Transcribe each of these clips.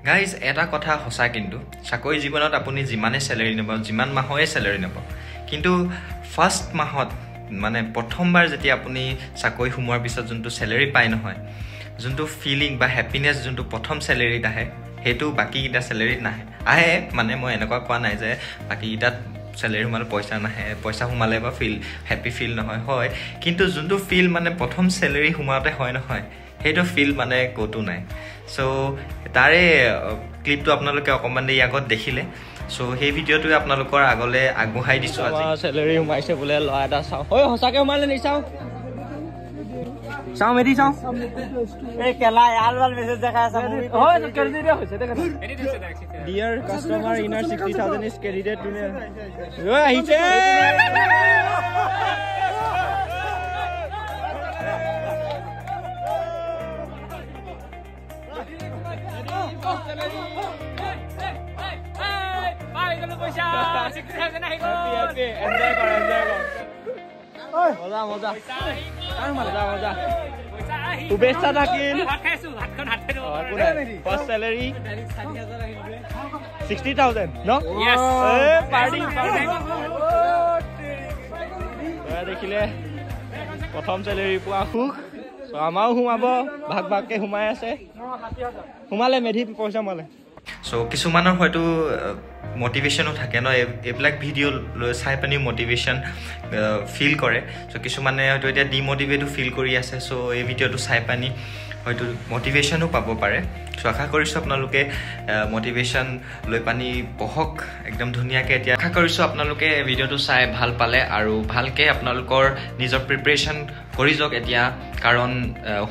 guys এটা কথা সঁচা কিন্তু চাকৰি জীৱনত আপুনি যিমানে স্যালাৰি নাপাব যিমান মাহৰে স্যালাৰি নাপাব কিন্তু ফাৰ্স্ট মাহত মানে প্ৰথমবাৰ যেতিয়া আপুনি চাকৰি সোমোৱাৰ পিছত যোনটো স্যালাৰি পায় নহয় যোনটো ফিলিং বা হ্যাপিনেস যোনটো প্ৰথম স্যালাৰিত আহে হেতু বাকি কিটা স্যালাৰিত নাহে আহে মানে মই এনেকুৱা কোৱা নাই যে বাকি কিটাত স্যালাৰি সোমালে পইচা নাহে পইচা সোমালে বা ফিল হ্যাপি ফিল নহয় হয় কিন্তু যোনটো ফিল মানে প্ৰথম স্যালাৰি সোমাওতে হয় নহয় হেতু ফিল মানে কোটো নাই সো তাৰে ক্লিপটো আপোনালোকে অকমান দেৰি আগত দেখিলে সো সেই ভিডিওটো আপোনালোকৰ আগলে আগবঢ়াই দিছো আজি স্যালাৰি সোমাইছে বলে লয়া এটা চাও হয় হসাকে সোমালে নি চাও চাও মেডি চাও এই কেলা यार वाल মেসেজ দেখা আছে হয় তো কৰি দিয়া হৈছে দেখ dear customer INR 60000 is credited to me ও আহিছে ভাই গলো পয়সা 60000 আহি গল হ্যাপি এনজয় কর ওই মজা মজা কার মজা মজা পয়সা আহি শুভেচ্ছা থাকিল ভাত খাইছো ভাতখন হাত খাইছো ফার্স্ট স্যালারি 60000 নো यस এ পার্টি দেখিলে প্ৰথম স্যালাৰি পোৱা খুক সো আমাও হুমাব ভাগ ভাগকে হুমাই আছে হুমালে মেধি পইচা মালে সো কিছুমানৰ হয়তো মোটিভেশনও থাকে ন এবিলাক ভিডিও চাই পানি মোটিভেশন ফিল কৰে সো কিছুমানে হয়তো এটা ডিমোটিভেটও ফিল কৰি আছে সো এই ভিডিওটো চাই পানি হয়তো মোটিভেশনও পাব পাৰে সো আশা কৰিছো আপোনালোকে মোটিভেশন লৈ পানি পহক একদম ধুনিয়াকে এতিয়া আশা কৰিছো আপোনালোকে ভিডিওটো চাই ভাল পালে আৰু ভালকে আপোনালোকৰ নিজৰ প্ৰিপাৰেচন কৰি যাওক এতিয়া কাৰণ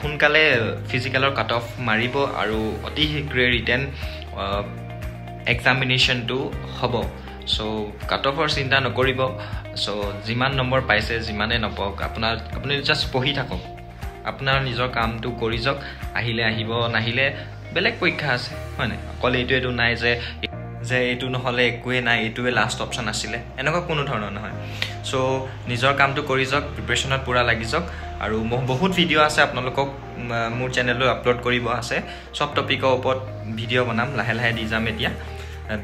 হুনকালে ফিজিক্যালৰ কাট অফ মাৰিব আৰু অতি শীঘ্ৰে ৰিটেন এক্সামিনেশন টু হ'ব সো কাট অফৰ চিন্তা নকৰিব সো যিমান নম্বৰ পাইছে যিমানে নপাওক আপুনি জাস্ট পঢ়ি থাকক আপোনাৰ নিজৰ কামটো কৰি যাওক আহিলে আহিব নাহিলে বেলেগ পৰীক্ষা আছে হয় না অকল এইটো নাই যে এইটো নহলে একোৱে নাই এইটোৱে লাষ্ট অপচন আছিল এনেকুৱা কোনো ধৰণৰ নহয় সো নিজৰ কামটো কৰি যাওক প্ৰিপাৰেচনত পুৰা লাগি যাওক আৰু বহুত ভিডিও আছে আপোনালোকক মোৰ চেনেলত আপলোড কৰিব আছে সব টপিকৰ ওপৰত ভিডিও বনাম লাহে লাহে দি যাম এতিয়া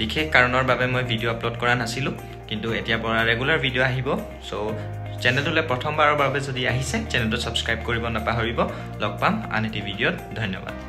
বিশেষ কাৰণৰ বাবে মই ভিডিও আপলোড কৰা নাছিলো কিন্তু এতিয়া পৰা ৰেগুলাৰ ভিডিও আহিব সো চেনেলটোলে প্ৰথমবাৰৰ বাবে যদি আহিছে চেনেলটো সাবস্ক্ৰাইব কৰিব নাপাহৰিব লগ পাম আন এটি ভিডিওত ধন্যবাদ